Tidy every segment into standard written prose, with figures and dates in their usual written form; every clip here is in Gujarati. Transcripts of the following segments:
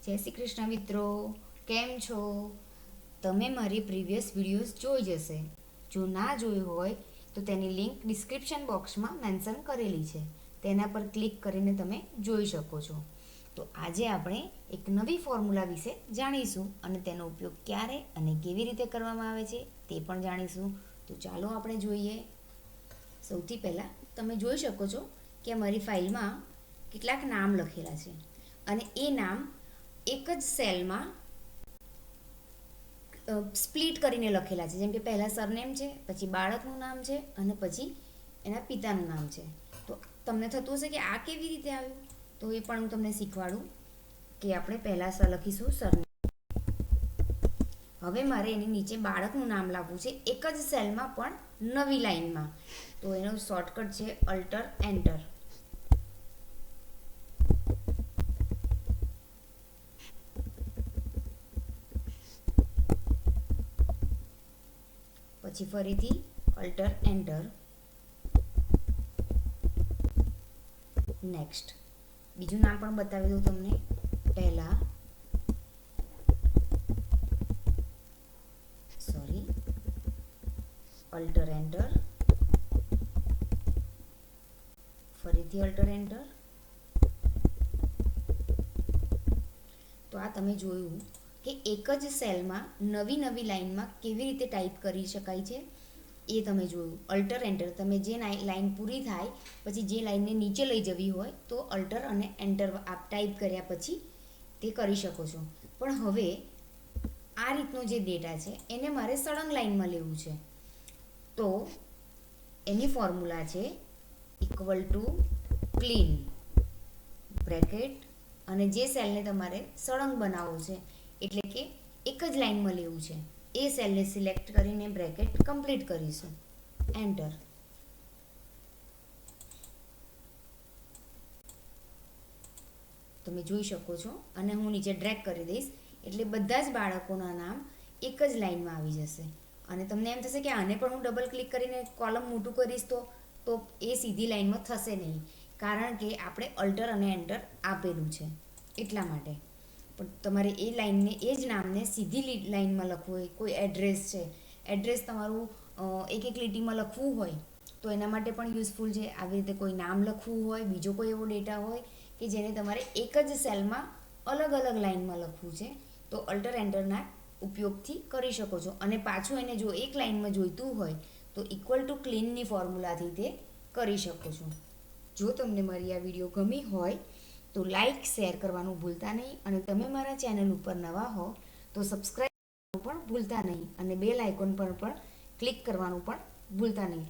જય શ્રી કૃષ્ણ મિત્રો, કેમ છો? તમે મારી પ્રીવિયસ વિડીયોઝ જોઈ જશે. જો ના જોઈ હોય તો તેની લિંક ડિસ્ક્રિપ્શન બોક્સમાં મેન્શન કરેલી છે. તેના પર ક્લિક કરીને તમે જોઈ શકો છો. તો આજે આપણે એક નવી ફોર્મ્યુલા વિશે જાણીશું અને તેનો ઉપયોગ ક્યારે અને કેવી રીતે કરવામાં આવે છે તે પણ જાણીશું. તો ચાલો આપણે જોઈએ. સૌથી પહેલાં તમે જોઈ શકો છો કે મારી ફાઇલમાં કેટલાક નામ લખેલા છે અને એ નામ એક જ સેલમાં સ્પ્લિટ કરીને લખેલા છે. જેમ કે પહેલાં સરનેમ છે, પછી બાળકનું નામ છે અને પછી એના પિતાનું નામ છે. તો તમને થતું હશે કે આ કેવી રીતે આવ્યું, તો એ પણ હું તમને શીખવાડું કે આપણે પહેલાં લખીશું સરનેમ. હવે મારે એની નીચે બાળકનું નામ લાવવું છે એક જ સેલમાં પણ નવી લાઈનમાં. તો એનો શોર્ટકટ છે અલ્ટર એન્ટર. પછી ફરીથી અલ્ટર એન્ટર. નેક્સ્ટ બીજું નામ પણ બતાવી દઉં તમને. પહેલા અલ્ટર એન્ટર, ફરીથી અલ્ટર એન્ટર. તો આ તમે જોયું કે એક જ સેલમાં નવી લાઈનમાં કેવી રીતે ટાઈપ કરી શકાય છે એ તમે જોયું. અલ્ટર એન્ટર, તમે જે લાઈન પૂરી થાય પછી જે લાઈનને નીચે લઈ જવી હોય તો અલ્ટર અને એન્ટર ટાઈપ કર્યા પછી તે કરી શકો છો. પણ હવે આ રીતનો જે ડેટા છે એને મારે સળંગ લાઈનમાં લેવું છે. તો એની ફોર્મ્યુલા છે ઇક્વલ ટુ ક્લીન બ્રેકેટ, અને જે સેલને તમારે સળંગ બનાવવો છે એટલે કે એક જ લાઈનમાં લેવું છે એ સેલને સિલેક્ટ કરીને બ્રેકેટ કમ્પ્લીટ કરીશું. એન્ટર. તમે જોઈ શકો છો અને હું નીચે ડ્રેગ કરી દઈશ એટલે બધા જ બાળકોના નામ એક જ લાઈનમાં આવી જશે. અને તમને એમ થશે કે આને પણ હું ડબલ ક્લિક કરીને કોલમ મોટું કરીશ તો એ સીધી લાઈનમાં થશે નહીં, કારણ કે આપણે અલ્ટર અને એન્ટર આપેલું છે એટલા માટે. પણ તમારે એ લાઈનને એ જ નામને સીધી લાઈનમાં લખવું હોય, કોઈ એડ્રેસ છે, એડ્રેસ તમારું એક લીટીમાં લખવું હોય તો એના માટે પણ યુઝફુલ છે. આવી રીતે કોઈ નામ લખવું હોય, બીજો કોઈ એવો ડેટા હોય કે જેને તમારે એક જ સેલમાં અલગ લાઈનમાં લખવું છે તો અલ્ટર એન્ટરના ઉપયોગથી કરી શકો છો. અને પાછું એને જો એક લાઈનમાં જોઈતું હોય તો ઇક્વલ ટુ ક્લીનની ફોર્મ્યુલાથી તે કરી શકો છો. જો તમને મારી આ વિડીયો ગમી હોય તો લાઈક શેર કરવાનું ભૂલતા નહીં, અને તમે મારા ચેનલ ઉપર નવા હો તો સબસ્ક્રાઈબ કરવાનું પણ ભૂલતા નહીં, અને બેલ આઇકોન પર પણ ક્લિક કરવાનું પણ ભૂલતા નહીં.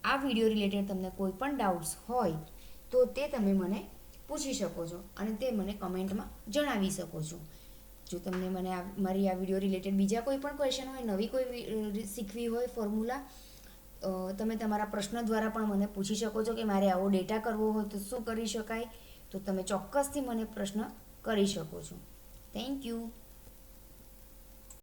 આ વિડીયો રિલેટેડ તમને કોઈ પણ ડાઉટ્સ હોય તો તે તમે મને પૂછી શકો છો અને તે મને કમેન્ટમાં જણાવી શકો છો. જો તમને મારી આ વિડીયો રિલેટેડ બીજા કોઈ પણ ક્વેશ્ચન હોય, નવી કોઈ શીખવી હોય ફોર્મ્યુલા, તમે તમારા પ્રશ્ન દ્વારા પણ મને પૂછી શકો છો કે મારે આવો ડેટા કરવો હોય તો શું કરી શકાય. તો તમે ચોક્કસથી મને પ્રશ્ન કરી શકો છો. Thank you.